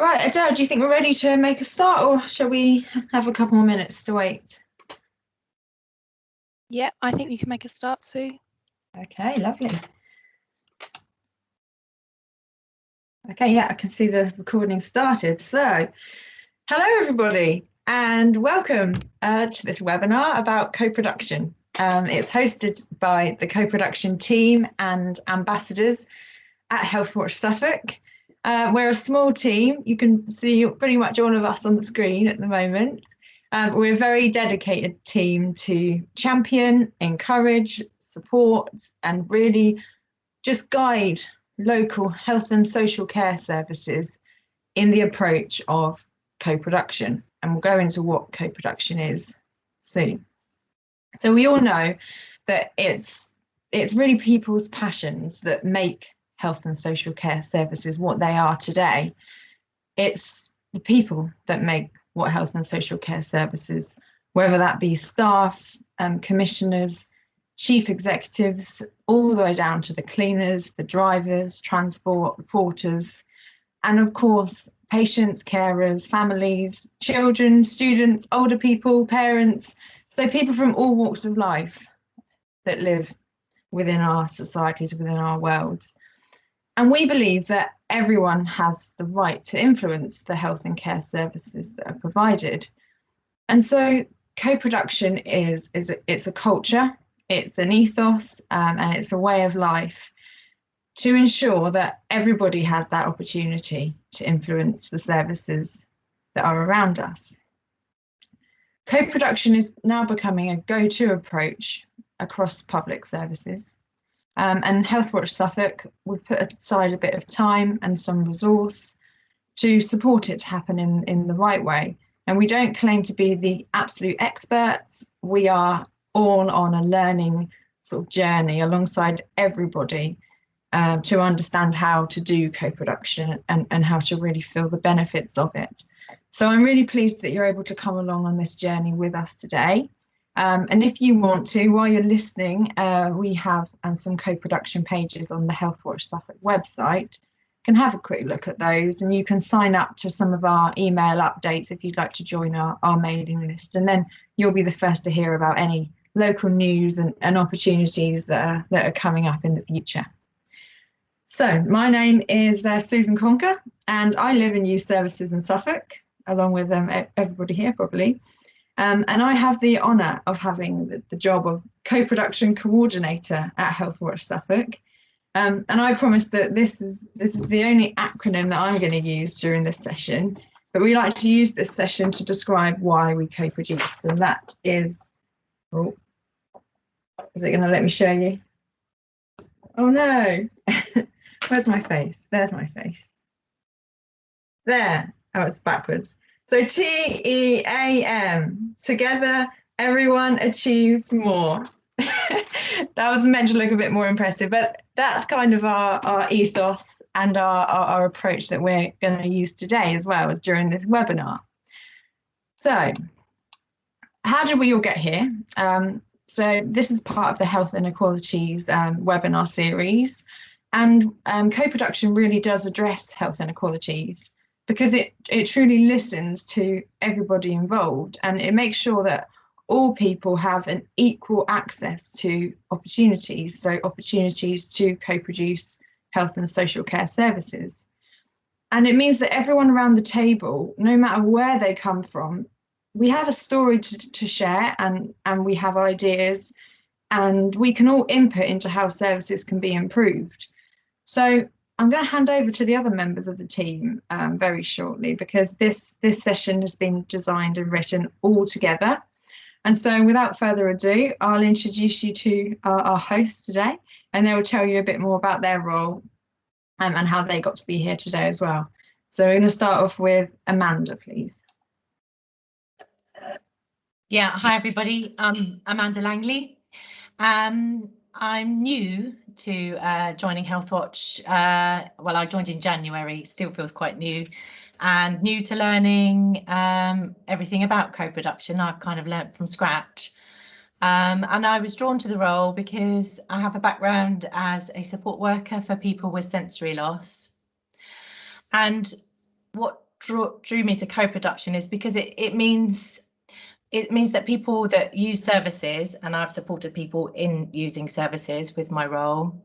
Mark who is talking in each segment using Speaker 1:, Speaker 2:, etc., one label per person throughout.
Speaker 1: Right, Adele, do you think we're ready to make a start, or shall we have a couple more minutes to wait?
Speaker 2: Yeah, I think you can make a start, Sue.
Speaker 1: Okay, lovely. Okay, yeah, I can see the recording started. So, hello everybody, and welcome to this webinar about co-production. It's hosted by the co-production team and ambassadors at Healthwatch Suffolk. We're a small team. You can see pretty much all of us on the screen at the moment. We're a very dedicated team to champion, encourage, support, and really just guide local health and social care services in the approach of co-production. And we'll go into what co-production is soon. So we all know that it's really people's passions that make health and social care services what they are today. It's the people that make what health and social care services, whether that be staff, commissioners, chief executives, all the way down to the cleaners, the drivers, transport, reporters, and of course, patients, carers, families, children, students, older people, parents, so people from all walks of life that live within our societies, within our worlds. And we believe that everyone has the right to influence the health and care services that are provided. And so co-production it's a culture, it's an ethos, and it's a way of life to ensure that everybody has that opportunity to influence the services that are around us. Co-production is now becoming a go-to approach across public services. And Healthwatch Suffolk, we've put aside a bit of time and some resource to support it to happen in the right way. And we don't claim to be the absolute experts. We are all on a learning sort of journey alongside everybody to understand how to do co-production and how to really feel the benefits of it. So I'm really pleased that you're able to come along on this journey with us today. And if you want to, while you're listening, we have some co-production pages on the Healthwatch Suffolk website. You can have a quick look at those, and you can sign up to some of our email updates if you'd like to join our mailing list. And then you'll be the first to hear about any local news and opportunities that are coming up in the future. So my name is Susan Conker, and I live in youth services in Suffolk, along with everybody here probably. And I have the honour of having the job of co-production coordinator at Healthwatch Suffolk. And I promise that this is the only acronym that I'm going to use during this session, but we like to use this session to describe why we co-produce, and that is, oh, is it going to let me show you? Oh no, where's my face? There's my face. There, oh, it's backwards. So TEAM, together everyone achieves more. That was meant to look a bit more impressive, but that's kind of our ethos and our approach that we're going to use today as well as during this webinar. So how did we all get here? So this is part of the Health Inequalities webinar series, and co-production really does address health inequalities because it truly listens to everybody involved, and it makes sure that all people have an equal access to opportunities, so opportunities to co-produce health and social care services. And it means that everyone around the table, no matter where they come from, we have a story to share, and we have ideas, and we can all input into how services can be improved. So I'm going to hand over to the other members of the team very shortly, because this session has been designed and written all together. And so without further ado, I'll introduce you to our hosts today, and they will tell you a bit more about their role and how they got to be here today as well. So we're going to start off with Amanda, please.
Speaker 3: Yeah, hi everybody, I'm Amanda Langley. I'm new to joining Healthwatch. Well, I joined in January, still feels quite new, and new to learning everything about co-production. I've kind of learnt from scratch. And I was drawn to the role because I have a background as a support worker for people with sensory loss. And what drew me to co-production is because it means that people that use services, and I've supported people in using services with my role,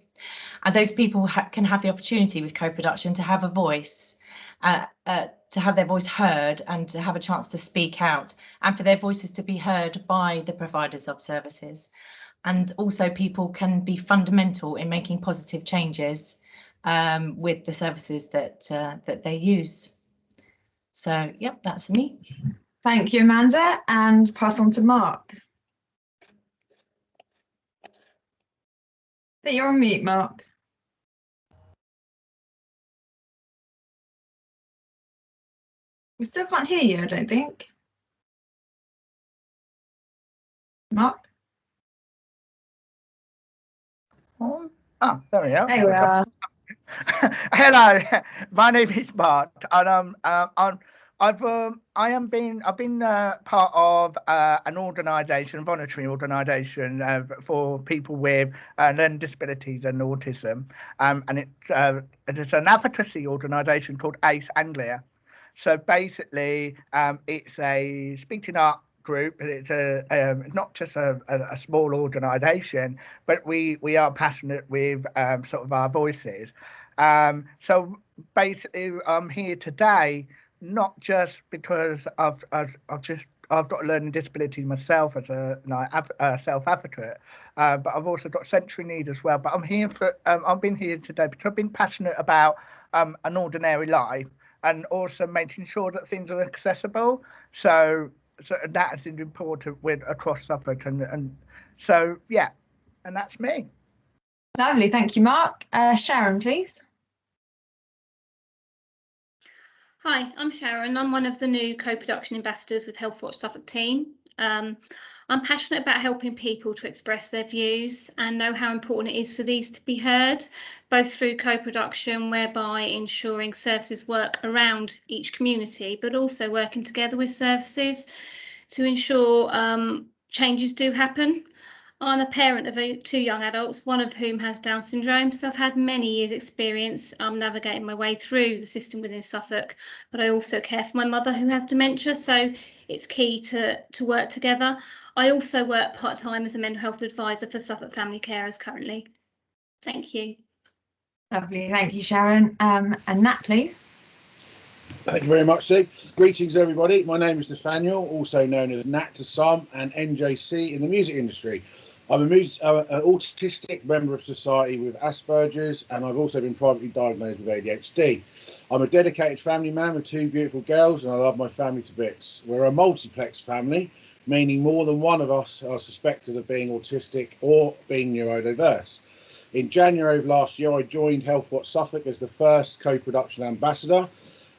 Speaker 3: and those people can have the opportunity with co-production to have a voice, to have their voice heard and to have a chance to speak out, and for their voices to be heard by the providers of services. And also people can be fundamental in making positive changes with the services that they use. So, yep, that's me.
Speaker 1: Thank you, Amanda, and pass on to Mark. You're on mute, Mark. We still can't hear you, I don't think. Mark?
Speaker 4: Oh, there we are.
Speaker 1: There we are.
Speaker 4: Hello, my name is Mark, and I've been part of an organisation, voluntary organisation for people with learning disabilities and autism, and it's an advocacy organisation called ACE Anglia. So basically, it's a speaking art group, and it's not just a small organisation, but we are passionate with sort of our voices. So basically, I'm here today not just because I've got a learning disability myself as a self advocate, but I've also got sensory need as well. But I'm here I've been here today because I've been passionate about an ordinary life, and also making sure that things are accessible. So that is important with across Suffolk, and so yeah, and that's me.
Speaker 1: Lovely, thank you, Mark. Sharon, please.
Speaker 5: Hi, I'm Sharon. I'm one of the new co-production ambassadors with Healthwatch Suffolk team. I'm passionate about helping people to express their views and know how important it is for these to be heard, both through co-production, whereby ensuring services work around each community, but also working together with services to ensure changes do happen. I'm a parent of two young adults, one of whom has Down syndrome, so I've had many years' experience navigating my way through the system within Suffolk, but I also care for my mother who has dementia, so it's key to work together. I also work part-time as a mental health advisor for Suffolk Family Carers currently. Thank you.
Speaker 1: Lovely, thank you, Sharon. And Nat, please.
Speaker 6: Thank you very much, Sue. Greetings, everybody. My name is Nathaniel, also known as Nat to some and NJC in the music industry. I'm an autistic member of society with Asperger's, and I've also been privately diagnosed with ADHD. I'm a dedicated family man with two beautiful girls, and I love my family to bits. We're a multiplex family, meaning more than one of us are suspected of being autistic or being neurodiverse. In January of last year, I joined Healthwatch Suffolk as the first co-production ambassador,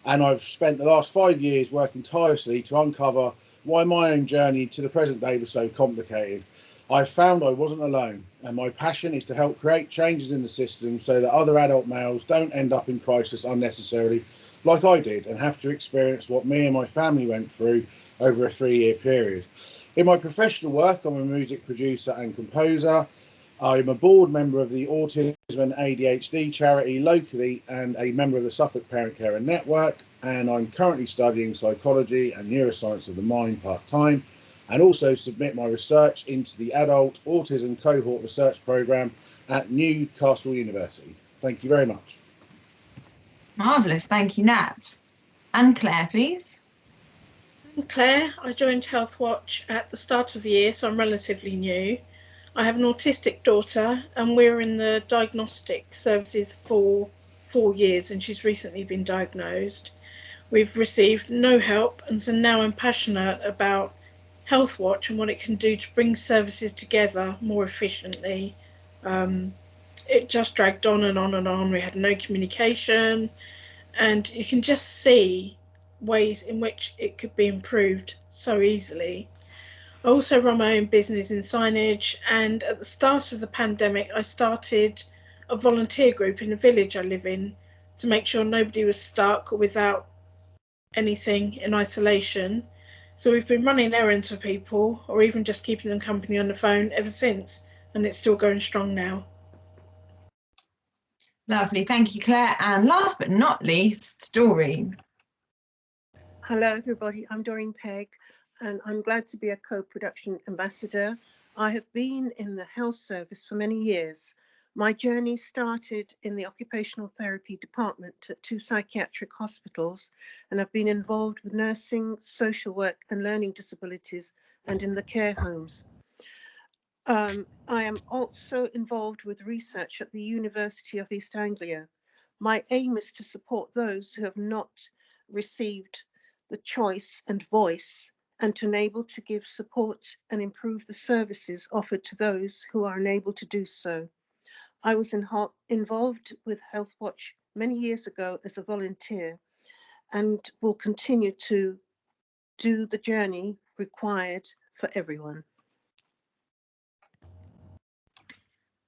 Speaker 6: and I've spent the last 5 years working tirelessly to uncover why my own journey to the present day was so complicated. I found I wasn't alone, and my passion is to help create changes in the system so that other adult males don't end up in crisis unnecessarily like I did and have to experience what me and my family went through over a 3-year period. In my professional work, I'm a music producer and composer. I'm a board member of the Autism and ADHD charity locally and a member of the Suffolk Parent Carer Network, and I'm currently studying psychology and neuroscience of the mind part-time, and also submit my research into the Adult Autism Cohort Research Programme at Newcastle University. Thank you very much.
Speaker 1: Marvellous, thank you, Nat. And Claire, please.
Speaker 7: I'm Claire. I joined Healthwatch at the start of the year, so I'm relatively new. I have an autistic daughter, and we're in the diagnostic services for 4 years, and she's recently been diagnosed. We've received no help, and so now I'm passionate about Healthwatch and what it can do to bring services together more efficiently. It just dragged on and on and on. We had no communication, and you can just see ways in which it could be improved so easily. I also run my own business in signage, and at the start of the pandemic I started a volunteer group in the village I live in to make sure nobody was stuck or without anything in isolation. So we've been running errands for people, or even just keeping them company on the phone ever since, and it's still going strong now.
Speaker 1: Lovely, thank you, Claire. And last but not least, Doreen.
Speaker 8: Hello, everybody. I'm Doreen Pegg, and I'm glad to be a co-production ambassador. I have been in the health service for many years. My journey started in the occupational therapy department at 2 psychiatric hospitals, and I've been involved with nursing, social work, and learning disabilities, and in the care homes. I am also involved with research at the University of East Anglia. My aim is to support those who have not received the choice and voice, and to enable to give support and improve the services offered to those who are unable to do so. I was involved with Healthwatch many years ago as a volunteer, and will continue to do the journey required for everyone.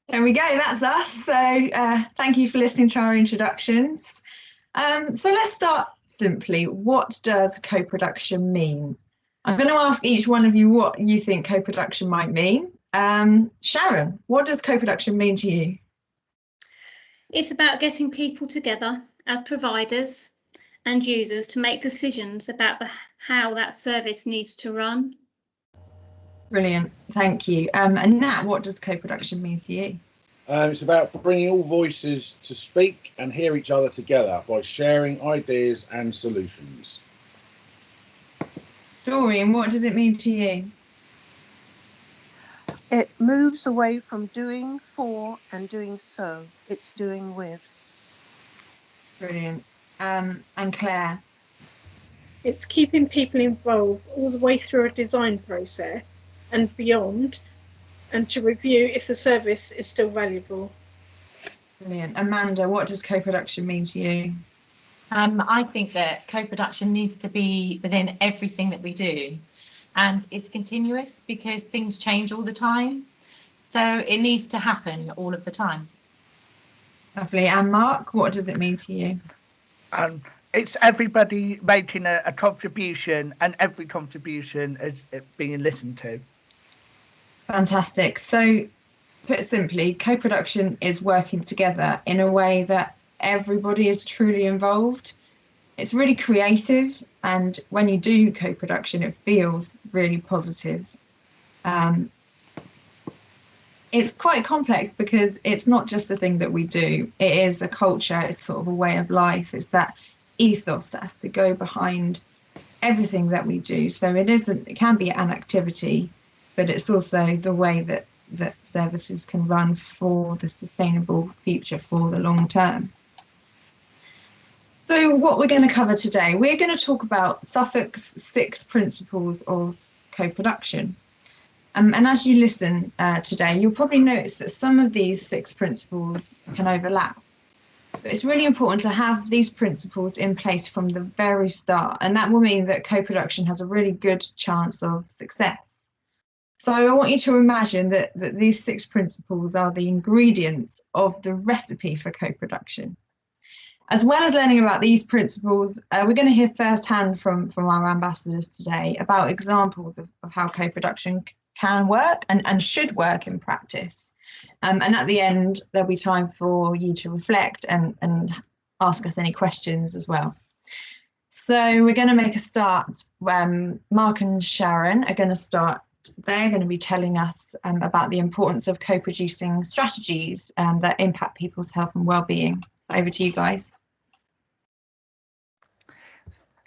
Speaker 1: There we go, that's us. So thank you for listening to our introductions. So let's start simply. What does co-production mean? I'm going to ask each one of you what you think co-production might mean. Sharon, what does co-production mean to you?
Speaker 5: It's about getting people together as providers and users to make decisions about how that service needs to run.
Speaker 1: Brilliant, thank you. And Nat, what does co-production mean to you?
Speaker 6: It's about bringing all voices to speak and hear each other together by sharing ideas and solutions.
Speaker 1: Doreen, what does it mean to you?
Speaker 8: It moves away from doing for and doing so. It's doing with.
Speaker 1: Brilliant. And Claire?
Speaker 7: It's keeping people involved all the way through a design process and beyond, and to review if the service is still valuable.
Speaker 1: Brilliant. Amanda, what does co-production mean to you?
Speaker 3: I think that co-production needs to be within everything that we do, and it's continuous because things change all the time. So it needs to happen all of the time.
Speaker 1: Lovely. And Mark, what does it mean to you?
Speaker 4: It's everybody making a contribution, and every contribution is being listened to.
Speaker 1: Fantastic. So, put simply, co-production is working together in a way that everybody is truly involved. It's really creative, and when you do co-production, it feels really positive. It's quite complex because it's not just a thing that we do. It is a culture. It's sort of a way of life. It's that ethos that has to go behind everything that we do. So it can be an activity, but it's also the way that services can run for the sustainable future, for the long term. So what we're going to cover today, we're going to talk about Suffolk's 6 principles of co-production. And as you listen today, you'll probably notice that some of these 6 principles can overlap. But it's really important to have these principles in place from the very start, and that will mean that co-production has a really good chance of success. So I want you to imagine that these 6 principles are the ingredients of the recipe for co-production. As well as learning about these principles, we're going to hear firsthand from our ambassadors today about examples of how co-production can work and should work in practice. And at the end, there'll be time for you to reflect and ask us any questions as well. So we're going to make a start when Mark and Sharon are going to start. They're going to be telling us about the importance of co-producing strategies that impact people's health and well-being. So over to you guys.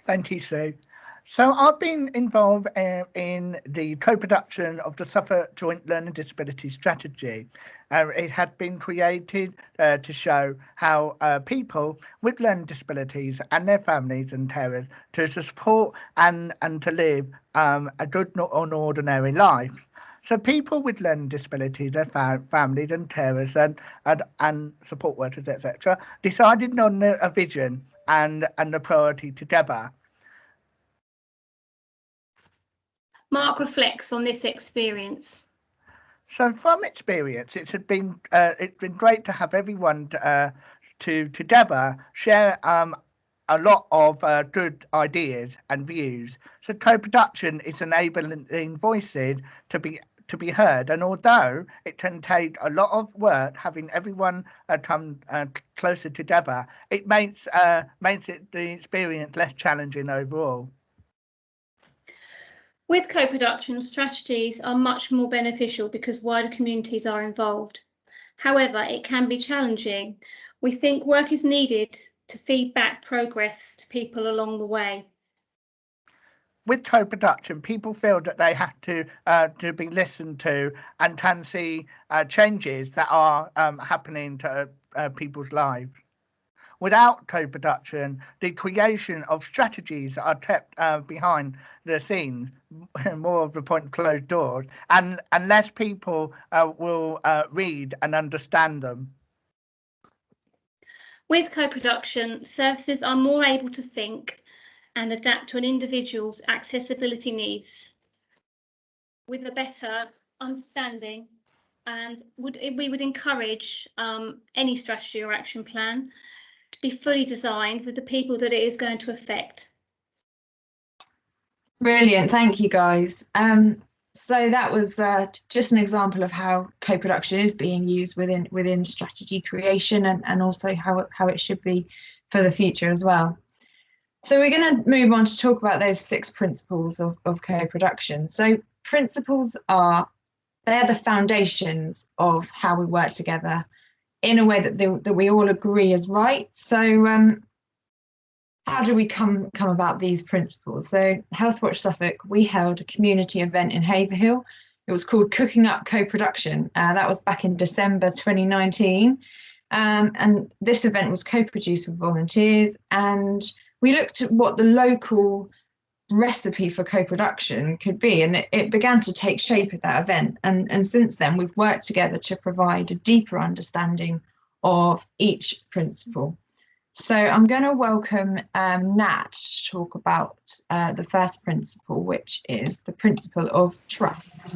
Speaker 4: Thank you, Sue. So I've been involved in the co-production of the Suffolk Joint Learning Disability Strategy. It had been created to show how people with learning disabilities and their families and carers to support and to live a good and ordinary life. So people with learning disabilities, their families and carers and support workers, etc., decided on a vision and a priority together.
Speaker 5: Mark reflects on this experience.
Speaker 4: So from experience, it's been great to have everyone to together share a lot of good ideas and views. So co-production is enabling voices to be heard, and although it can take a lot of work having everyone come closer together, it makes the experience less challenging overall.
Speaker 5: With co-production, strategies are much more beneficial because wider communities are involved. However, it can be challenging. We think work is needed to feed back progress to people along the way.
Speaker 4: With co-production, people feel that they have to be listened to and can see changes that are happening to people's lives. Without co-production, the creation of strategies are kept behind the scenes, more of the point of closed doors, and less people will read and understand them.
Speaker 5: With co-production, services are more able to think and adapt to an individual's accessibility needs with a better understanding, and we would encourage any strategy or action plan to be fully designed with the people that it is going to affect.
Speaker 1: Brilliant, thank you guys. So that was just an example of how co-production is being used within strategy creation and also how it should be for the future as well. So we're going to move on to talk about those 6 principles of co-production. So principles they're the foundations of how we work together in a way that we all agree is right. So how do we come about these principles? So Healthwatch Suffolk, we held a community event in Haverhill. It was called Cooking Up Co-Production. That was back in December 2019. And this event was co-produced with volunteers, and we looked at what the local recipe for co-production could be, and it began to take shape at that event. And since then, we've worked together to provide a deeper understanding of each principle. So I'm going to welcome Nat to talk about the first principle, which is the principle of trust.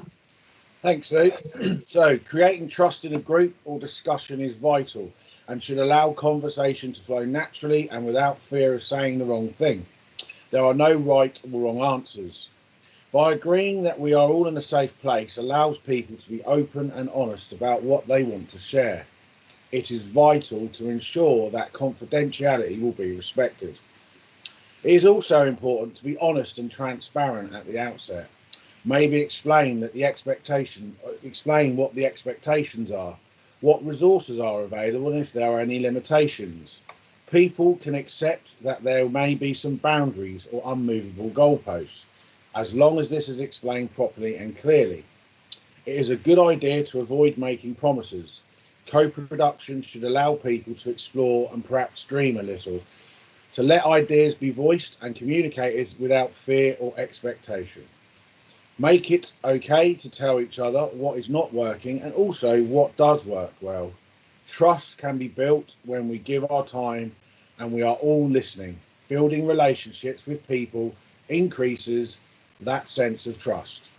Speaker 6: Thanks, Sue. So, creating trust in a group or discussion is vital and should allow conversation to flow naturally and without fear of saying the wrong thing. There are no right or wrong answers. By agreeing that we are all in a safe place allows people to be open and honest about what they want to share. It is vital to ensure that confidentiality will be respected. It is also important to be honest and transparent at the outset. Maybe explain what the expectations are, what resources are available, and if there are any limitations. People can accept that there may be some boundaries or unmovable goalposts, as long as this is explained properly and clearly. It is a good idea to avoid making promises. Co-production should allow people to explore and perhaps dream a little, to let ideas be voiced and communicated without fear or expectation. Make it okay to tell each other what is not working and also what does work well. Trust can be built when we give our time and we are all listening. Building relationships with people increases that sense of trust.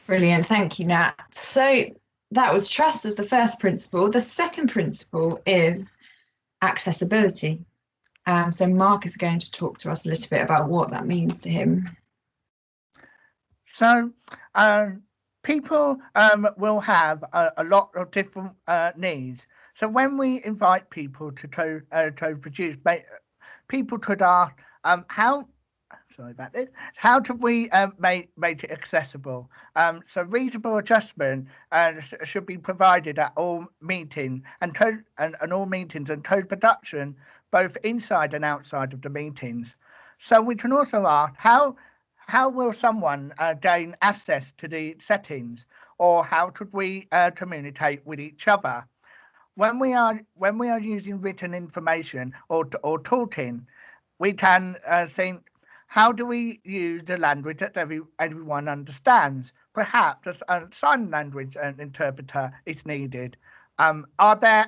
Speaker 1: Brilliant, thank you, Nat. So that was trust as the first principle. The second principle is accessibility. So Mark is going to talk to us a little bit about what that means to him.
Speaker 4: So people will have a lot of different needs. So when we invite people to co-produce, people could ask, how do we make it accessible? So reasonable adjustment should be provided at all meetings and all meetings and co-production, both inside and outside of the meetings. So we can also ask, how will someone gain access to the settings, or how could we communicate with each other? When we are using written information or talking, we can think, how do we use the language that everyone understands? Perhaps a sign language interpreter is needed. Are there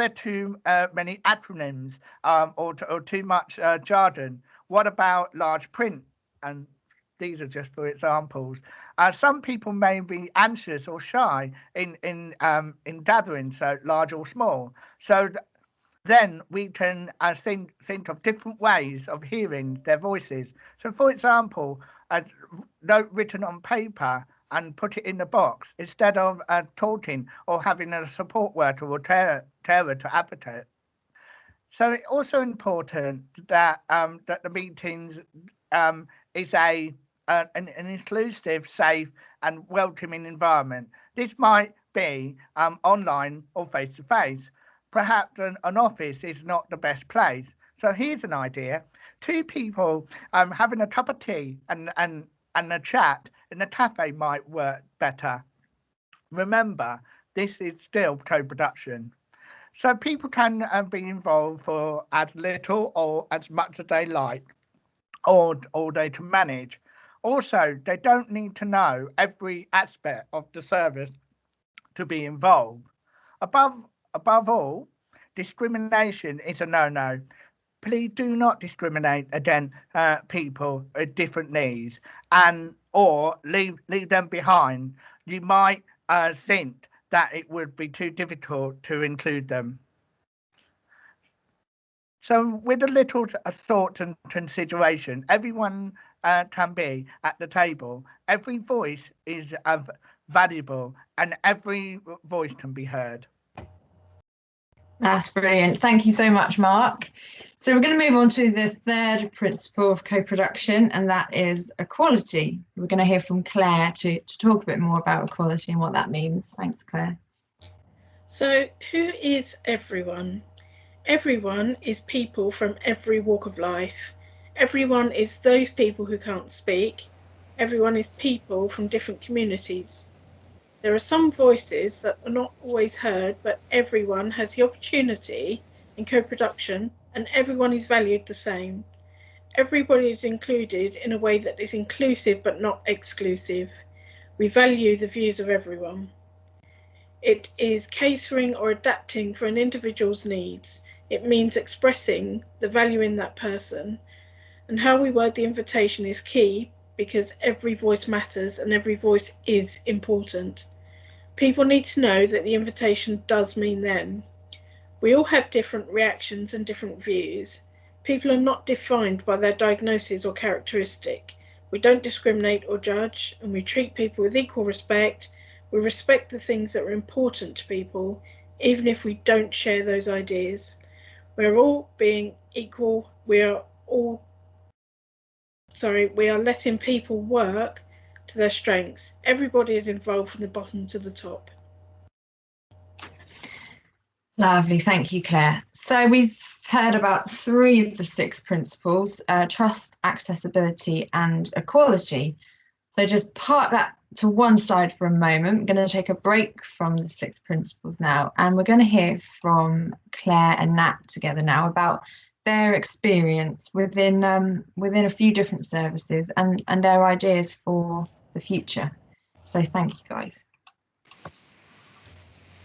Speaker 4: too many acronyms or too much jargon? What about large print? And these are just for examples. Some people may be anxious or shy in gatherings, so large or small. So then we can think of different ways of hearing their voices. So, for example, a note written on paper and put it in the box instead of talking or having a support worker or carer to advocate. So it's also important that that the meetings is an inclusive, safe and welcoming environment. This might be online or face-to-face. Perhaps an office is not the best place. So here's an idea. Two people having a cup of tea and a chat in a cafe might work better. Remember, this is still co-production. So people can be involved for as little or as much as they like, or they can manage. Also, they don't need to know every aspect of the service to be involved. Above all, discrimination is a no-no. Please do not discriminate against people with different needs or leave them behind. You might think that it would be too difficult to include them. So with a little thought and consideration, everyone can be at the table. Every voice is valuable and every voice can be heard.
Speaker 1: That's brilliant. Thank you so much, Mark. So we're going to move on to the third principle of co-production, and that is equality. We're going to hear from Claire to talk a bit more about equality and what that means. Thanks, Claire.
Speaker 7: So who is everyone? Everyone is people from every walk of life. Everyone is those people who can't speak. Everyone is people from different communities. There are some voices that are not always heard, but everyone has the opportunity in co-production and everyone is valued the same. Everybody is included in a way that is inclusive but not exclusive. We value the views of everyone. It is catering or adapting for an individual's needs. It means expressing the value in that person. And how we word the invitation is key because every voice matters and every voice is important. People need to know that the invitation does mean them. We all have different reactions and different views. People are not defined by their diagnosis or characteristic. We don't discriminate or judge, and we treat people with equal respect. We respect the things that are important to people, even if we don't share those ideas. We're all being equal. We are letting people work to their strengths. Everybody is involved from the bottom to the top.
Speaker 1: Lovely, thank you, Claire. So we've heard about 3 of the 6 principles, trust, accessibility and equality. So just park that to one side for a moment. We're going to take a break from the 6 principles now, and we're going to hear from Claire and Nat together now about their experience within a few different services and their ideas for the future. So thank you, guys.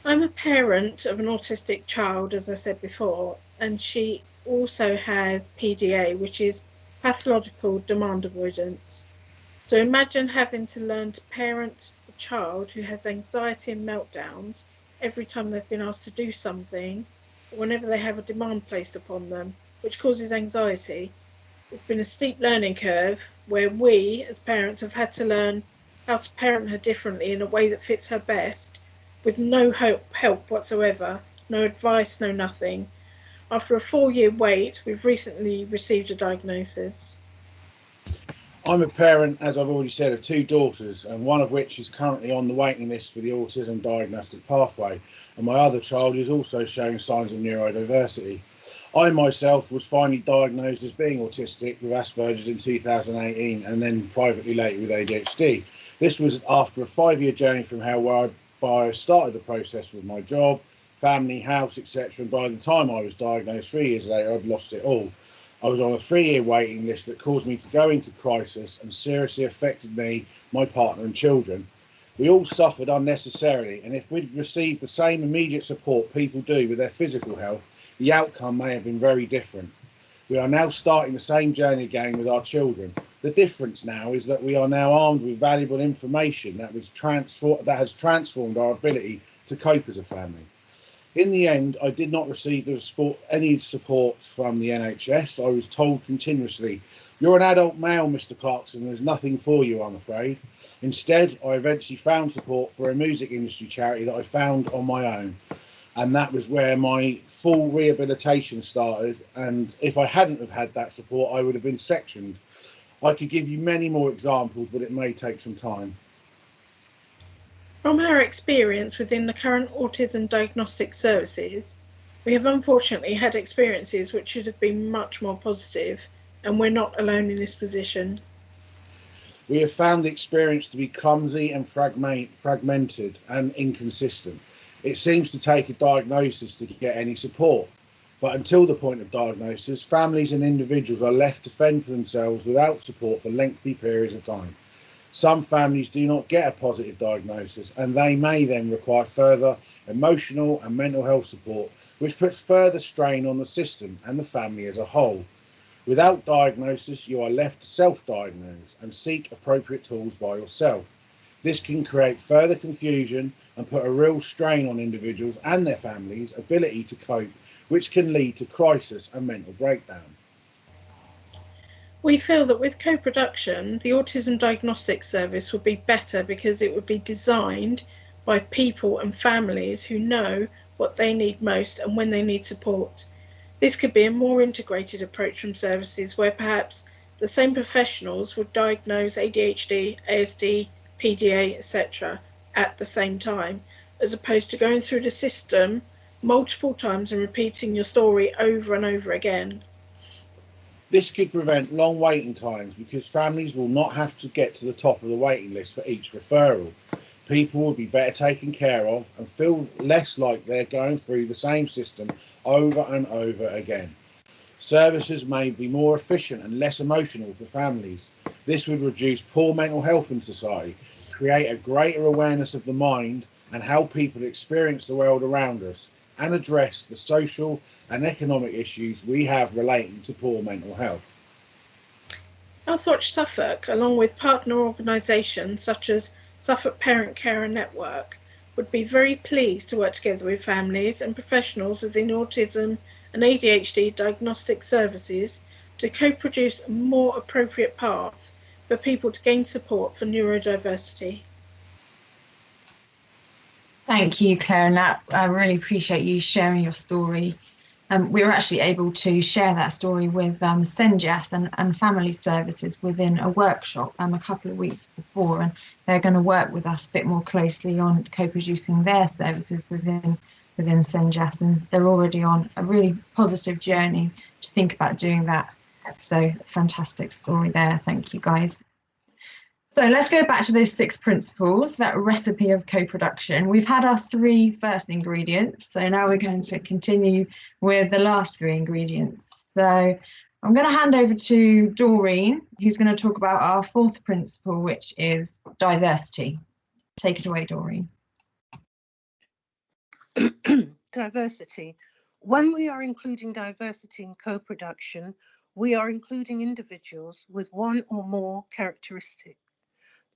Speaker 7: I'm a parent of an autistic child, as I said before, and she also has PDA, which is pathological demand avoidance. So imagine having to learn to parent a child who has anxiety and meltdowns every time they've been asked to do something, or whenever they have a demand placed upon them, which causes anxiety. It's been a steep learning curve where we, as parents, have had to learn how to parent her differently in a way that fits her best, with no help whatsoever, no advice, no nothing. After a 4-year wait, we've recently received a diagnosis.
Speaker 6: I'm a parent, as I've already said, of 2 daughters, and one of which is currently on the waiting list for the autism diagnostic pathway, and my other child is also showing signs of neurodiversity. I myself was finally diagnosed as being autistic with Asperger's in 2018 and then privately later with ADHD. This was after a 5-year journey from where I started the process with my job, family, house, etc. And by the time I was diagnosed 3 years later, I'd lost it all. I was on a 3-year waiting list that caused me to go into crisis and seriously affected me, my partner and children. We all suffered unnecessarily, and if we'd received the same immediate support people do with their physical health, the outcome may have been very different. We are now starting the same journey again with our children. The difference now is that we are now armed with valuable information that has transformed our ability to cope as a family. In the end, I did not receive any support from the NHS. I was told continuously, "You're an adult male, Mr. Clarkson, there's nothing for you, I'm afraid." Instead, I eventually found support for a music industry charity that I found on my own. And that was where my full rehabilitation started. And if I hadn't have had that support, I would have been sectioned. I could give you many more examples, but it may take some time.
Speaker 7: From our experience within the current autism diagnostic services, we have unfortunately had experiences which should have been much more positive, and we're not alone in this position.
Speaker 6: We have found the experience to be clumsy and fragmented and inconsistent. It seems to take a diagnosis to get any support, but until the point of diagnosis, families and individuals are left to fend for themselves without support for lengthy periods of time. Some families do not get a positive diagnosis, and they may then require further emotional and mental health support, which puts further strain on the system and the family as a whole. Without diagnosis, you are left to self-diagnose and seek appropriate tools by yourself. This can create further confusion and put a real strain on individuals and their families' ability to cope, which can lead to crisis and mental breakdown.
Speaker 7: We feel that with co-production, the autism diagnostic service would be better because it would be designed by people and families who know what they need most and when they need support. This could be a more integrated approach from services where perhaps the same professionals would diagnose ADHD, ASD, PDA, etc. at the same time, as opposed to going through the system multiple times and repeating your story over and over again.
Speaker 6: This could prevent long waiting times because families will not have to get to the top of the waiting list for each referral. People will be better taken care of and feel less like they're going through the same system over and over again. Services may be more efficient and less emotional for families. This would reduce poor mental health in society, create a greater awareness of the mind and how people experience the world around us, and address the social and economic issues we have relating to poor mental health.
Speaker 7: Healthwatch Suffolk, along with partner organisations such as Suffolk Parent Carer Network, would be very pleased to work together with families and professionals within autism and ADHD diagnostic services to co-produce a more appropriate path for people to gain support for neurodiversity.
Speaker 1: Thank you, Claire and Nat. I really appreciate you sharing your story. We were actually able to share that story with SENJAS and family services within a workshop a couple of weeks before, and they're going to work with us a bit more closely on co-producing their services within SENJAS, and they're already on a really positive journey to think about doing that. So fantastic story there. Thank you, guys. So let's go back to those 6 principles, that recipe of co-production. We've had our 3 first ingredients, so now we're going to continue with the last 3 ingredients. So I'm going to hand over to Doreen, who's going to talk about our 4th principle, which is diversity. Take it away, Doreen.
Speaker 8: Diversity. When we are including diversity in co-production, we are including individuals with one or more characteristics.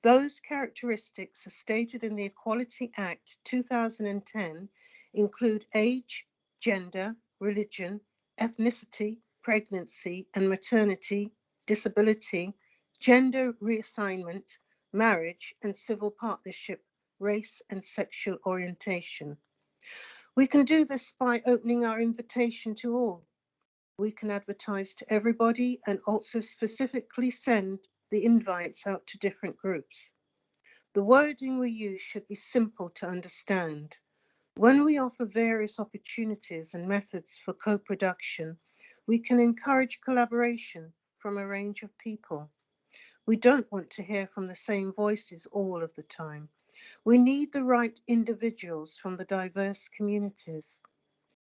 Speaker 8: Those characteristics, as stated in the Equality Act 2010, include age, gender, religion, ethnicity, pregnancy and maternity, disability, gender reassignment, marriage and civil partnership, race and sexual orientation. We can do this by opening our invitation to all. We can advertise to everybody and also specifically send the invites out to different groups. The wording we use should be simple to understand. When we offer various opportunities and methods for co-production, we can encourage collaboration from a range of people. We don't want to hear from the same voices all of the time. We need the right individuals from the diverse communities.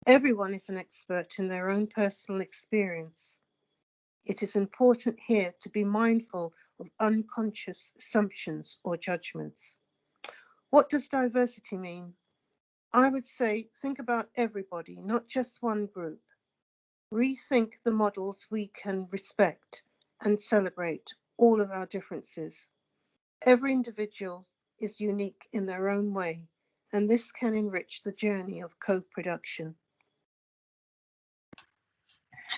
Speaker 8: Everyone is an expert in their own personal experience. It is important here to be mindful of unconscious assumptions or judgments. What does diversity mean? I would say think about everybody, not just one group. Rethink the models we can respect and celebrate all of our differences. Every individual is unique in their own way, and this can enrich the journey of co-production.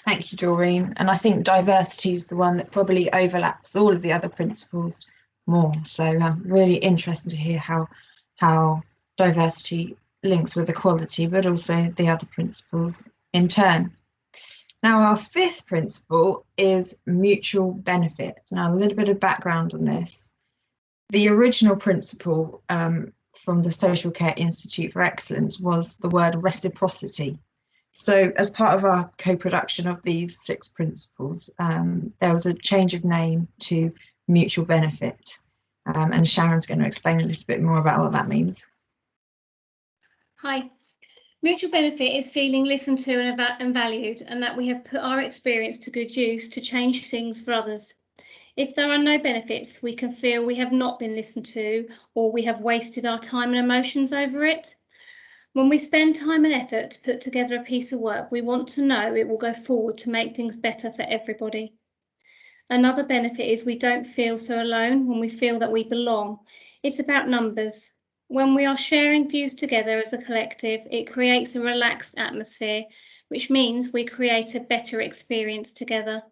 Speaker 1: Thank you, Doreen. And I think diversity is the one that probably overlaps all of the other principles more. So I'm really interested to hear how diversity links with equality, but also the other principles in turn. Now, our fifth principle is mutual benefit. Now, a little bit of background on this. The original principle from the Social Care Institute for Excellence was the word reciprocity. So as part of our co-production of these 6 principles, there was a change of name to mutual benefit. And Sharon's going to explain a little bit more about what that means.
Speaker 5: Hi. Mutual benefit is feeling listened to and valued, and that we have put our experience to good use to change things for others. If there are no benefits, we can feel we have not been listened to, or we have wasted our time and emotions over it. When we spend time and effort to put together a piece of work, we want to know it will go forward to make things better for everybody. Another benefit is we don't feel so alone when we feel that we belong. It's about numbers. When we are sharing views together as a collective, it creates a relaxed atmosphere, which means we create a better experience together.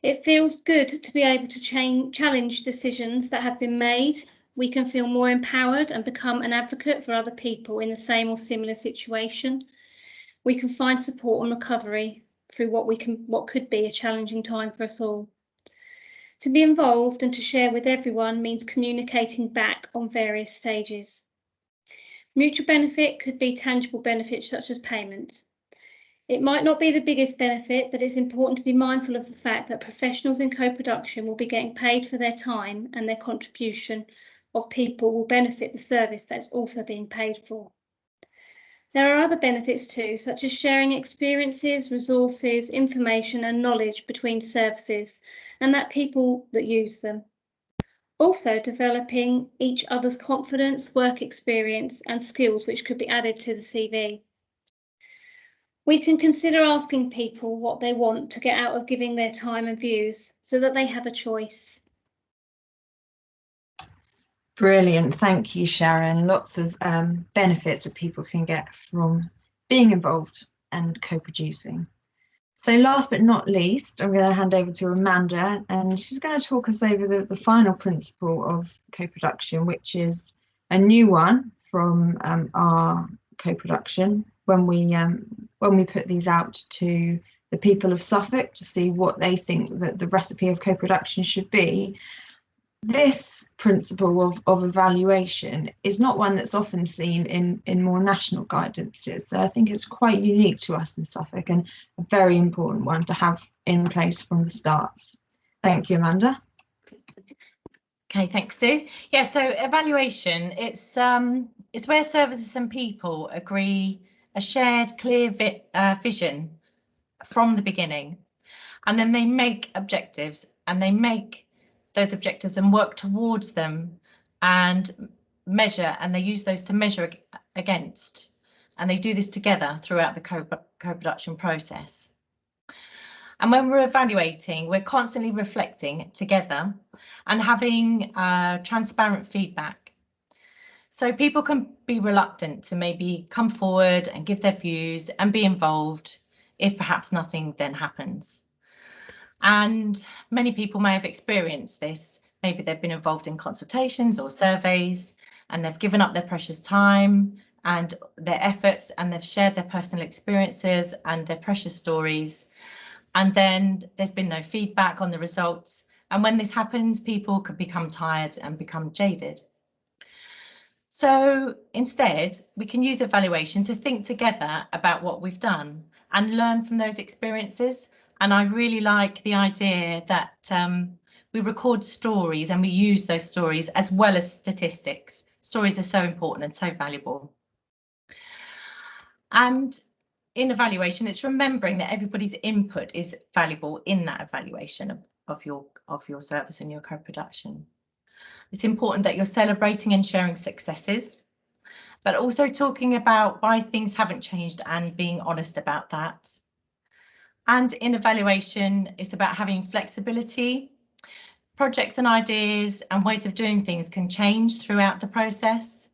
Speaker 5: It feels good to be able to challenge decisions that have been made. We can feel more empowered and become an advocate for other people in the same or similar situation. We can find support and recovery through what could be a challenging time for us all. To be involved and to share with everyone means communicating back on various stages. Mutual benefit could be tangible benefits such as payment. It might not be the biggest benefit, but it's important to be mindful of the fact that professionals in co-production will be getting paid for their time, and their contribution of people will benefit the service that's also being paid for. There are other benefits too, such as sharing experiences, resources, information and knowledge between services and that people that use them. Also developing each other's confidence, work experience and skills which could be added to the CV. We can consider asking people what they want to get out of giving their time and views so that they have a choice.
Speaker 1: Brilliant, thank you, Sharon. Lots of benefits that people can get from being involved and co-producing. So last but not least, I'm going to hand over to Amanda, and she's going to talk us over the final principle of co-production, which is a new one from our co-production when we put these out to the people of Suffolk to see what they think that the recipe of co-production should be. This principle of evaluation is not one that's often seen in more national guidances. So I think it's quite unique to us in Suffolk and a very important one to have in place from the start. Thank you, Amanda.
Speaker 3: Okay, thanks, Sue. Yeah, so evaluation, it's where services and people agree a shared, clear vision from the beginning, and then they make objectives, and they make those objectives and work towards them and measure, and they use those to measure against, and they do this together throughout the co-production process. And when we're evaluating, we're constantly reflecting together and having transparent feedback. So people can be reluctant to maybe come forward and give their views and be involved if perhaps nothing then happens. And many people may have experienced this. Maybe they've been involved in consultations or surveys, and they've given up their precious time and their efforts, and they've shared their personal experiences and their precious stories. And then there's been no feedback on the results. And when this happens, people could become tired and become jaded. So instead, we can use evaluation to think together about what we've done and learn from those experiences. And I really like the idea that we record stories and we use those stories as well as statistics. Stories are so important and so valuable. And in evaluation, it's remembering that everybody's input is valuable in that evaluation of your service and your co-production. It's important that you're celebrating and sharing successes, but also talking about why things haven't changed and being honest about that. And in evaluation, it's about having flexibility. Projects and ideas and ways of doing things can change throughout the process.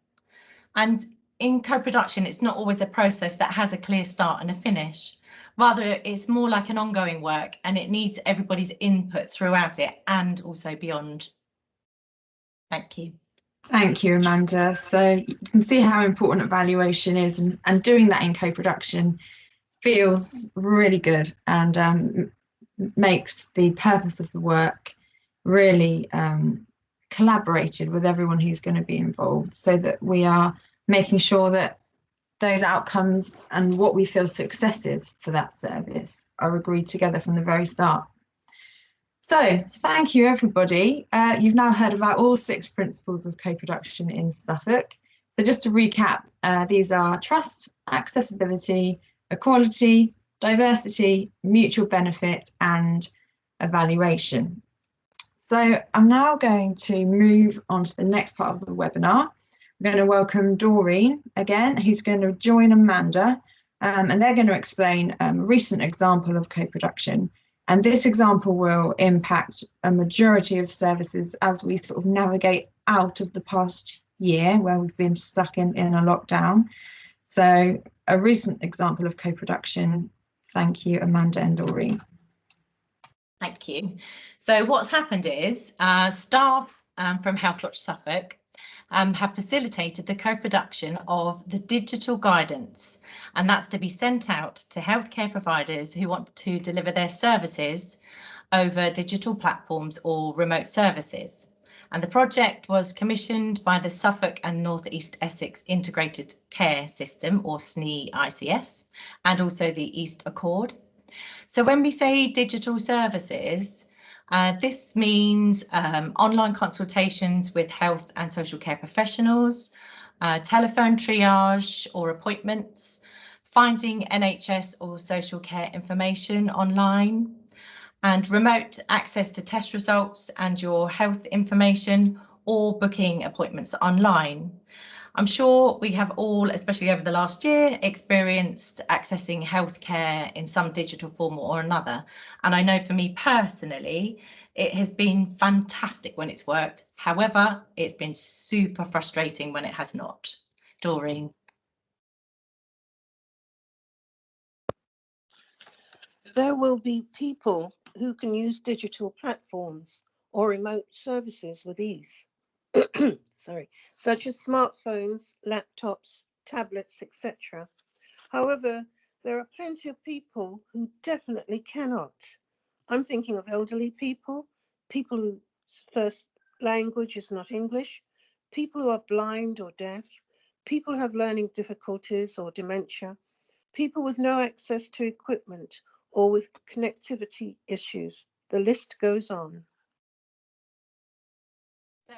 Speaker 3: And in co-production, it's not always a process that has a clear start and a finish. Rather, it's more like an ongoing work, and it needs everybody's input throughout it and also beyond. Thank you.
Speaker 1: Thank you, Amanda. So you can see how important evaluation is, and doing that in co-production feels really good and makes the purpose of the work really collaborated with everyone who's going to be involved, so that we are making sure that those outcomes and what we feel success is for that service are agreed together from the very start. So thank you, everybody. You've now heard about all 6 principles of co-production in Suffolk. So just to recap, these are trust, accessibility, equality, diversity, mutual benefit, and evaluation. So I'm now going to move on to the next part of the webinar. I'm going to welcome Doreen again, who's going to join Amanda, and they're going to explain a recent example of co-production. And this example will impact a majority of services as we sort of navigate out of the past year where we've been stuck in a lockdown. So a recent example of co-production. Thank you, Amanda and Doreen.
Speaker 3: Thank you. So what's happened is staff from Healthwatch Suffolk have facilitated the co-production of the digital guidance, and that's to be sent out to healthcare providers who want to deliver their services over digital platforms or remote services. And the project was commissioned by the Suffolk and North East Essex Integrated Care System, or SNE-ICS, and also the East Accord. So when we say digital services, this means online consultations with health and social care professionals, telephone triage or appointments, finding NHS or social care information online, and remote access to test results and your health information, or booking appointments online. I'm sure we have all, especially over the last year, experienced accessing healthcare in some digital form or another. And I know for me personally, it has been fantastic when it's worked. However, it's been super frustrating when it has not. Doreen.
Speaker 8: There will be people who can use digital platforms or remote services with ease. Such as smartphones, laptops, tablets, etc. However, there are plenty of people who definitely cannot. I'm thinking of elderly people, people whose first language is not English, people who are blind or deaf, people who have learning difficulties or dementia, people with no access to equipment or with connectivity issues. The list goes on.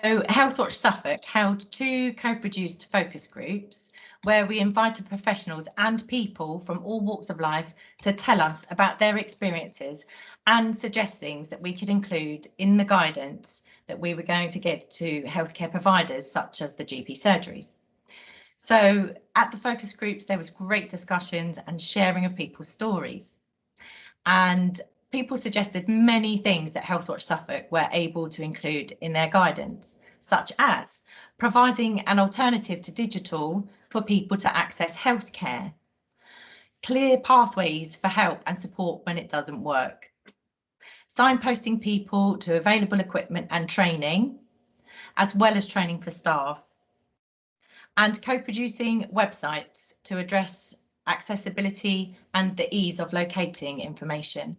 Speaker 3: So Healthwatch Suffolk held 2 co-produced focus groups where we invited professionals and people from all walks of life to tell us about their experiences and suggest things that we could include in the guidance that we were going to give to healthcare providers such as the GP surgeries. So at the focus groups, there was great discussions and sharing of people's stories. And people suggested many things that Healthwatch Suffolk were able to include in their guidance, such as providing an alternative to digital for people to access healthcare, clear pathways for help and support when it doesn't work, signposting people to available equipment and training, as well as training for staff, and co-producing websites to address accessibility and the ease of locating information.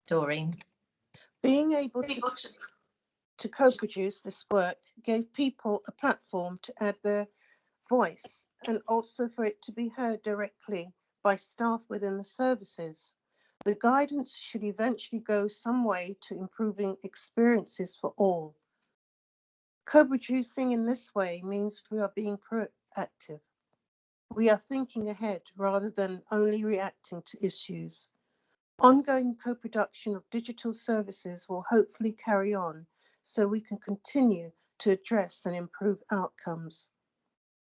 Speaker 3: Doreen.
Speaker 8: Being able to co-produce this work gave people a platform to add their voice and also for it to be heard directly by staff within the services. The guidance should eventually go some way to improving experiences for all. Co-producing in this way means we are being proactive. We are thinking ahead rather than only reacting to issues. Ongoing co-production of digital services will hopefully carry on so we can continue to address and improve outcomes.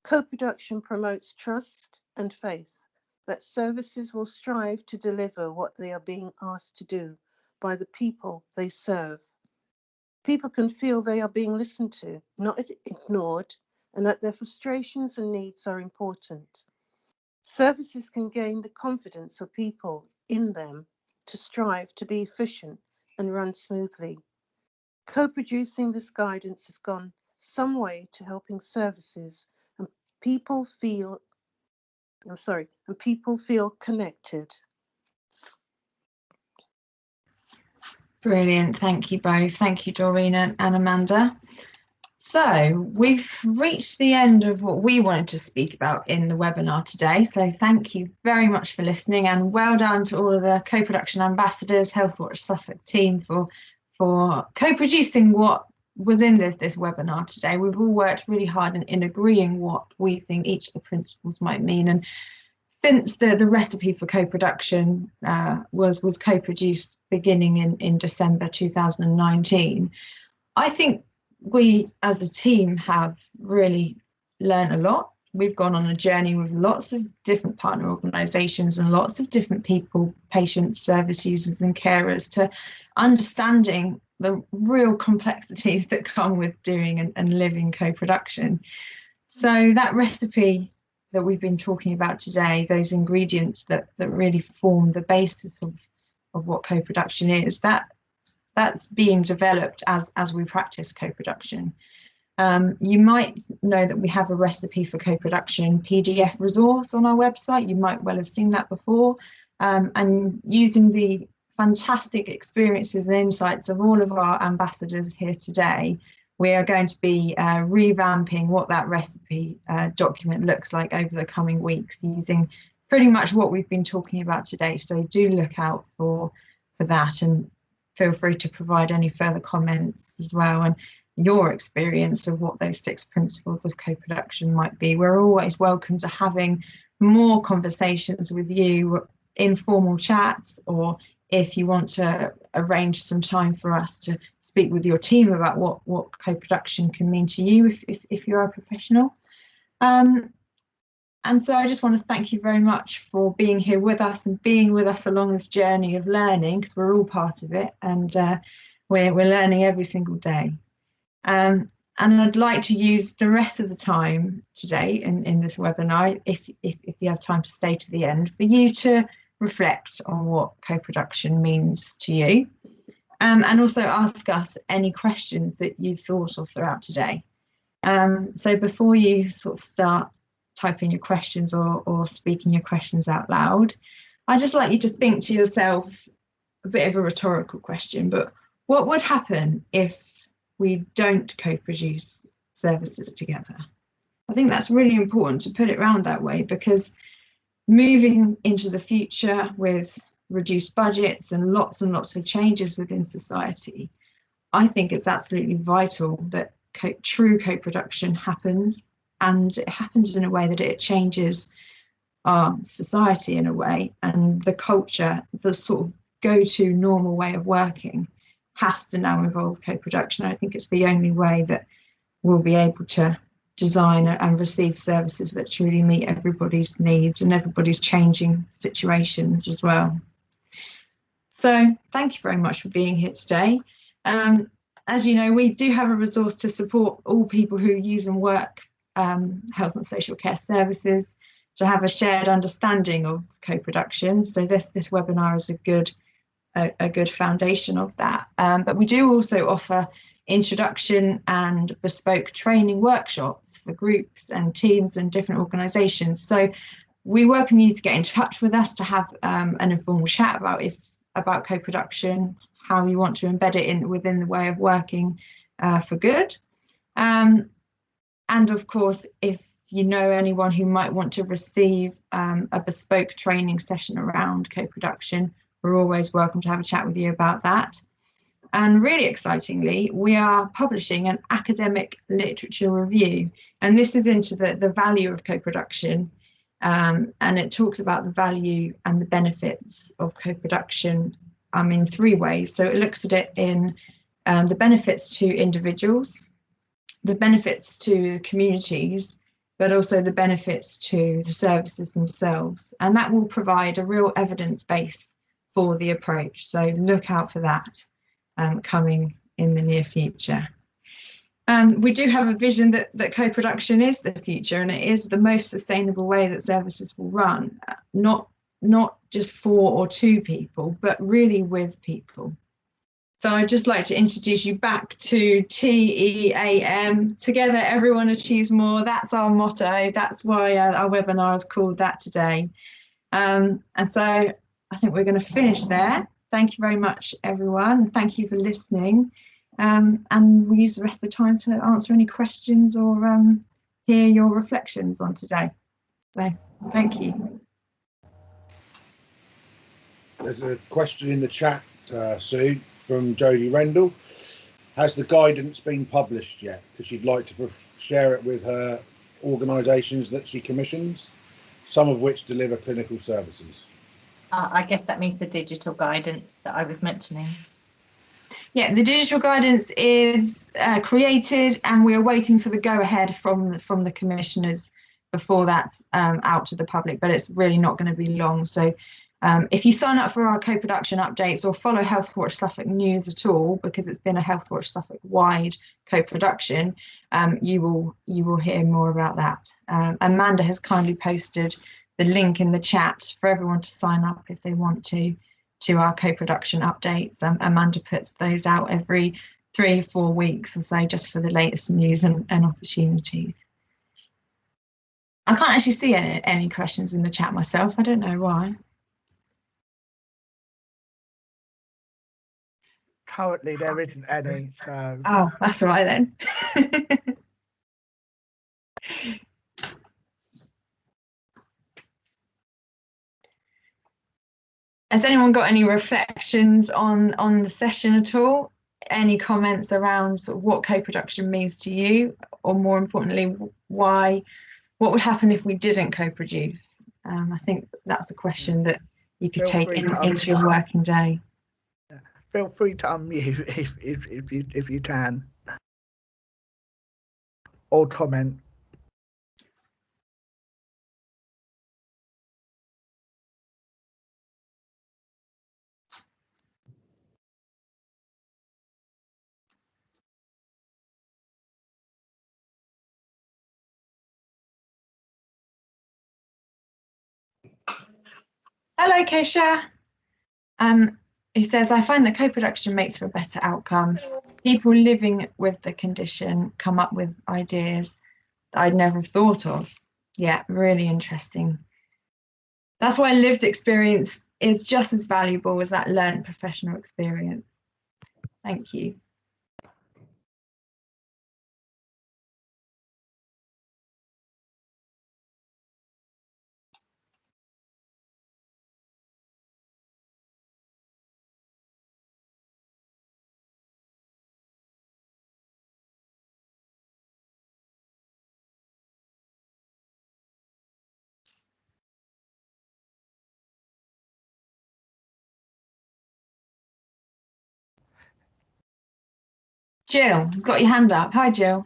Speaker 8: Co-production promotes trust and faith that services will strive to deliver what they are being asked to do by the people they serve. People can feel they are being listened to, not ignored, and that their frustrations and needs are important. Services can gain the confidence of people in them to strive to be efficient and run smoothly. Co-producing this guidance has gone some way to helping services and people feel, and people feel connected.
Speaker 1: Brilliant. Thank you both. Thank you, Doreen and Amanda. So we've reached the end of what we wanted to speak about in the webinar today. So thank you very much for listening, and well done to all of the co-production ambassadors, Healthwatch Suffolk team for co-producing what was in this webinar today. We've all worked really hard in agreeing what we think each of the principles might mean. And since the recipe for co-production was co-produced beginning in December 2019, I think we as a team have really learned a lot. We've gone on a journey with lots of different partner organisations and lots of different people, patients, service users and carers, to understanding the real complexities that come with doing and living co-production. So that recipe that we've been talking about today, those ingredients that really form the basis of what co-production is, that's being developed as we practice co-production. You might know that we have a recipe for co-production PDF resource on our website. You might well have seen that before. And using the fantastic experiences and insights of all of our ambassadors here today, we are going to be revamping what that recipe document looks like over the coming weeks, using pretty much what we've been talking about today. So do look out for that, and feel free to provide any further comments as well, and your experience of what those 6 principles of co-production might be. We're always welcome to having more conversations with you, informal chats, or if you want to arrange some time for us to speak with your team about what co-production can mean to you if you're a professional. And so I just want to thank you very much for being here with us and being with us along this journey of learning, because we're all part of it, and we're learning every single day. And I'd like to use the rest of the time today in this webinar, if you have time to stay to the end, for you to reflect on what co-production means to you, and also ask us any questions that you've thought of throughout today. So before you sort of start typing your questions or speaking your questions out loud, I'd just like you to think to yourself a bit of a rhetorical question, but what would happen if we don't co-produce services together? I think that's really important to put it around that way, because moving into the future with reduced budgets and lots of changes within society, I think it's absolutely vital that true co-production happens, and it happens in a way that it changes our society in a way, and the culture, the sort of go-to normal way of working, has to now involve co-production. I think it's the only way that we'll be able to design and receive services that truly meet everybody's needs and everybody's changing situations as well. So thank you very much for being here today. As you know, we do have a resource to support all people who use and work health and social care services, to have a shared understanding of co-production. So this webinar is a good foundation of that. But we do also offer introduction and bespoke training workshops for groups and teams and different organisations. So we welcome you to get in touch with us to have an informal chat about co-production, how you want to embed it within the way of working for good. And of course, if you know anyone who might want to receive a bespoke training session around co-production, we're always welcome to have a chat with you about that. And really excitingly, we are publishing an academic literature review, and this is into the value of co-production, and it talks about the value and the benefits of co-production in 3 ways. So it looks at it in the benefits to individuals, the benefits to communities, but also the benefits to the services themselves. And that will provide a real evidence base for the approach. So look out for that coming in the near future. We do have a vision that co-production is the future, and it is the most sustainable way that services will run, not just for or to people, but really with people. So I'd just like to introduce you back to TEAM. Together, everyone achieves more. That's our motto. That's why our webinar is called that today. And so I think we're going to finish there. Thank you very much, everyone. Thank you for listening. And we'll use the rest of the time to answer any questions or hear your reflections on today. So thank you.
Speaker 6: There's a question in the chat, Sue, from Jodie Rendell. Has the guidance been published yet? Because she'd like to share it with her organisations that she commissions, some of which deliver clinical services.
Speaker 3: I guess that means the digital guidance that I was mentioning.
Speaker 1: Yeah, the digital guidance is created, and we are waiting for the go-ahead from the commissioners before that's out to the public, but it's really not going to be long. So if you sign up for our co-production updates or follow Healthwatch Suffolk News at all, because it's been a Healthwatch Suffolk wide co-production, you will hear more about that. Amanda has kindly posted the link in the chat for everyone to sign up if they want to our co-production updates. Amanda puts those out every 3 or 4 weeks or so, just for the latest news and opportunities. I can't actually see any questions in the chat myself. I don't know why.
Speaker 4: Currently, there isn't any. So.
Speaker 1: Oh, that's all right then. Has anyone got any reflections on the session at all? Any comments around sort of what co-production means to you, or more importantly, what would happen if we didn't co-produce? I think that's a question that you could take into your working day.
Speaker 4: Feel free to unmute if you can, or comment.
Speaker 1: Hello, Keisha. He says, I find that co-production makes for a better outcome. People living with the condition come up with ideas that I'd never have thought of. Yeah, really interesting. That's why lived experience is just as valuable as that learned professional experience. Thank you. Jill, you've got your hand up. Hi, Jill.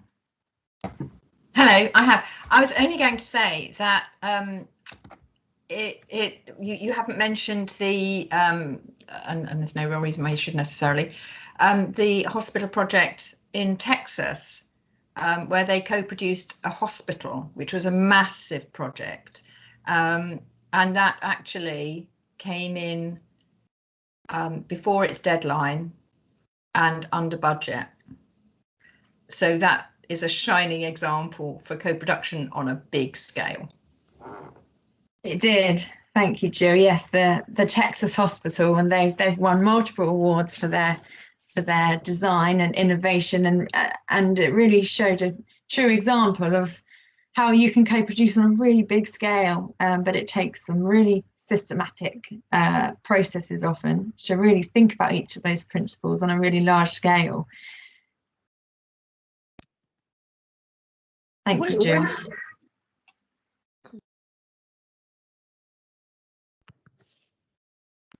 Speaker 9: Hello, I have. I was only going to say that you haven't mentioned the and there's no real reason why you should necessarily the hospital project in Texas, where they co-produced a hospital, which was a massive project, and that actually came in before its deadline and under budget. So that is a shining example for co-production on a big scale.
Speaker 1: It did. Thank you, Jill. Yes, the Texas Hospital, and they've won multiple awards for their design and innovation, and it really showed a true example of how you can co-produce on a really big scale, but it takes some really systematic processes often to really think about each of those principles on a really large scale. Thank you, Jill.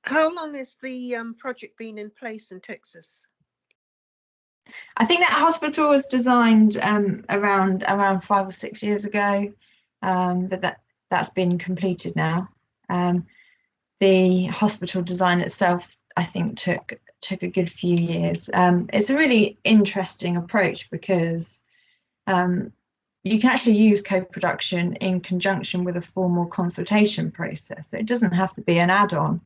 Speaker 8: How long has the project been in place in Texas?
Speaker 1: I think that hospital was designed around 5 or 6 years ago, but that's been completed now. The hospital design itself, I think, took a good few years. It's a really interesting approach because you can actually use co-production in conjunction with a formal consultation process. So it doesn't have to be an add-on.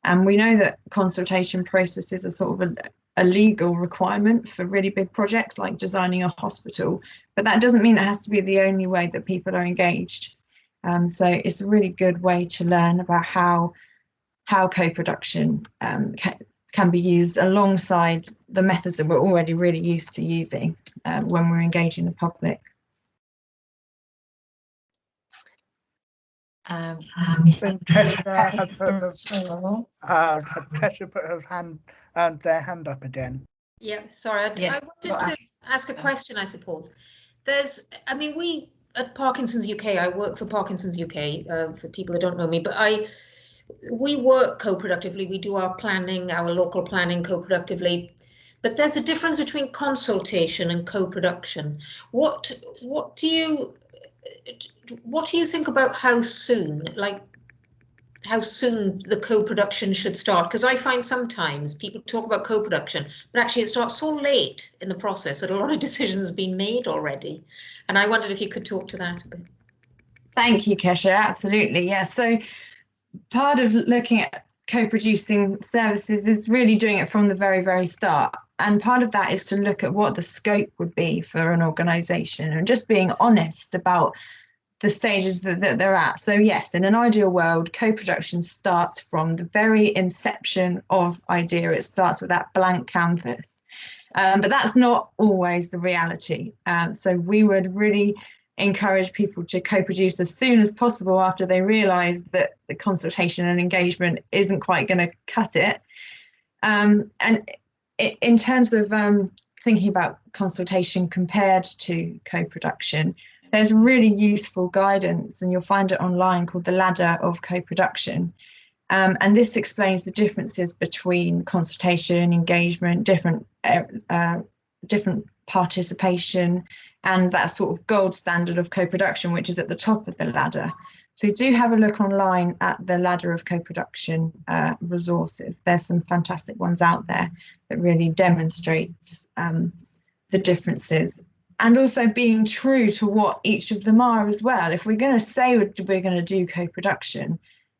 Speaker 1: And we know that consultation processes are sort of a legal requirement for really big projects like designing a hospital, but that doesn't mean it has to be the only way that people are engaged. So it's a really good way to learn about how co-production can be used alongside the methods that we're already really used to using when we're engaging the public.
Speaker 4: Tessa has put their hand up again.
Speaker 10: Yeah, sorry.
Speaker 3: Yes.
Speaker 10: I wanted to ask a question, I suppose. We at Parkinson's UK, I work for Parkinson's UK, for people that don't know me, but we work co-productively. We do our planning, our local planning co-productively. But there's a difference between consultation and co-production. What do you think about how soon the co-production should start? Because I find sometimes people talk about co-production, but actually it starts so late in the process that a lot of decisions have been made already. And I wondered if you could talk to that a bit.
Speaker 1: Thank you, Kesha. Absolutely. Yeah. So part of looking at co-producing services is really doing it from the very, very start. And part of that is to look at what the scope would be for an organisation and just being honest about the stages that they're at. So yes, in an ideal world, co-production starts from the very inception of idea. It starts with that blank canvas. But that's not always the reality. So we would really encourage people to co-produce as soon as possible after they realise that the consultation and engagement isn't quite going to cut it. And in terms of thinking about consultation compared to co-production, there's really useful guidance, and you'll find it online, called the Ladder of Co-Production. And this explains the differences between consultation, engagement, different participation, and that sort of gold standard of co-production, which is at the top of the ladder. So do have a look online at the Ladder of Co-Production resources. There's some fantastic ones out there that really demonstrates the differences, and also being true to what each of them are as well. If we're going to say we're going to do co-production,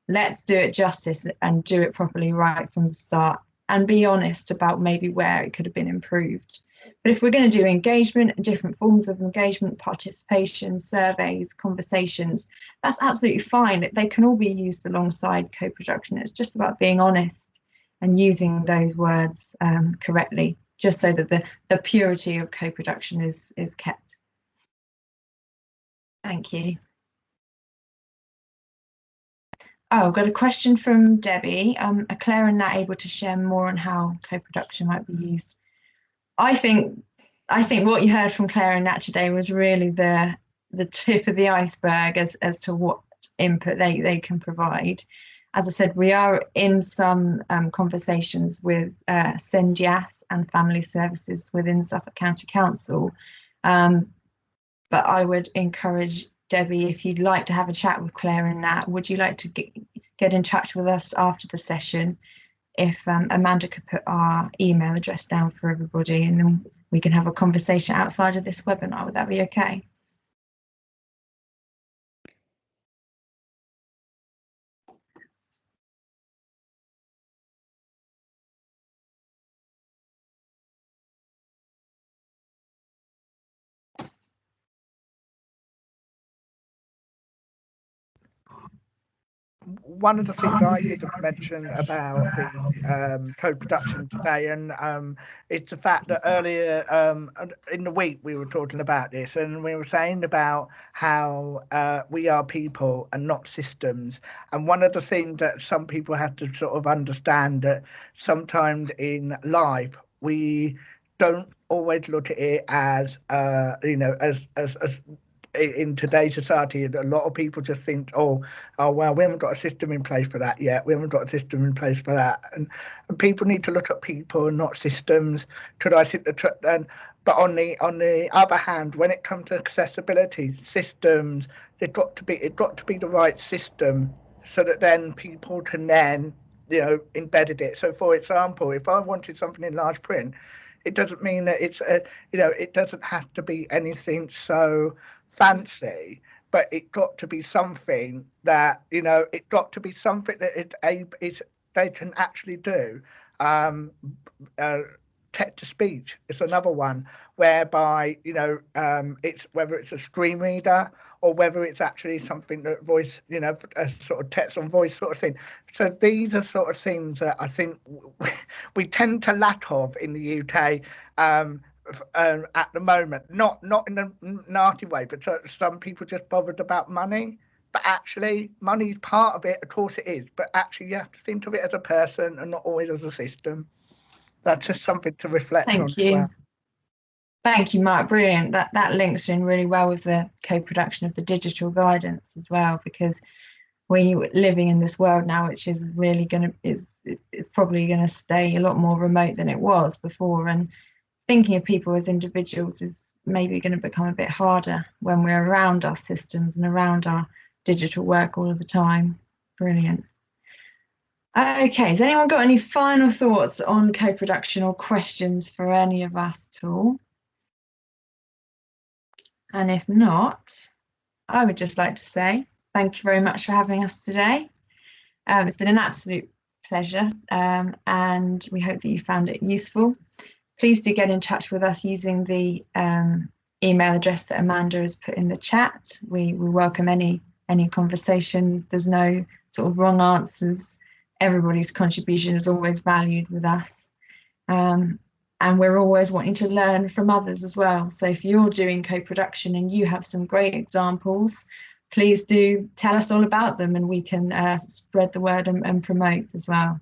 Speaker 1: let's do it justice and do it properly right from the start, and be honest about maybe where it could have been improved. But if we're going to do engagement, different forms of engagement, participation, surveys, conversations, that's absolutely fine. They can all be used alongside co-production. It's just about being honest and using those words correctly, just so that the purity of co-production is kept. Thank you. Oh, I've got a question from Debbie. Are Claire and Nat able to share more on how co-production might be used? I think what you heard from Claire and Nat today was really the tip of the iceberg as to what input they can provide. As I said, we are in some conversations with CENDIAS and Family Services within Suffolk County Council. But I would encourage Debbie, if you'd like to have a chat with Claire and Nat, would you like to get in touch with us after the session? If Amanda could put our email address down for everybody, and then we can have a conversation outside of this webinar. Would that be okay?
Speaker 4: One of the things I didn't mention about the co-production today, and it's the fact that earlier in the week we were talking about this, and we were saying about how we are people and not systems. And one of the things that some people have to sort of understand, that sometimes in life we don't always look at it as as in today's society. A lot of people just think, oh well, we haven't got a system in place for that yet, we haven't got a system in place for that, and people need to look at people and not systems. But on the other hand, when it comes to accessibility systems, it's got to be the right system, so that then people can then embed it. So for example, if I wanted something in large print, it doesn't mean that it's it doesn't have to be anything so fancy, but it got to be something that it got to be something that they can actually do. text to speech. It's another one whereby, you know, it's whether it's a screen reader or whether it's actually something that voice, you know, a sort of text on voice sort of thing. So these are sort of things that I think we tend to lack of in the UK at the moment. Not in a nasty way, but some people just bothered about money. But actually, money is part of it. Of course it is. But actually, you have to think of it as a person and not always as a system. That's just something to reflect on.
Speaker 1: Thank you. Well. Thank you, Mark. Brilliant. That links in really well with the co-production of the digital guidance as well, because we're living in this world now, which is really is probably going to stay a lot more remote than it was before. And thinking of people as individuals is maybe going to become a bit harder when we're around our systems and around our digital work all of the time. Brilliant. Okay, has anyone got any final thoughts on co-production or questions for any of us at all? And if not, I would just like to say thank you very much for having us today. It's been an absolute pleasure, and we hope that you found it useful. Please do get in touch with us using the email address that Amanda has put in the chat. We welcome any conversations. There's no sort of wrong answers. Everybody's contribution is always valued with us. And we're always wanting to learn from others as well. So if you're doing co-production and you have some great examples, please do tell us all about them, and we can spread the word and promote as well.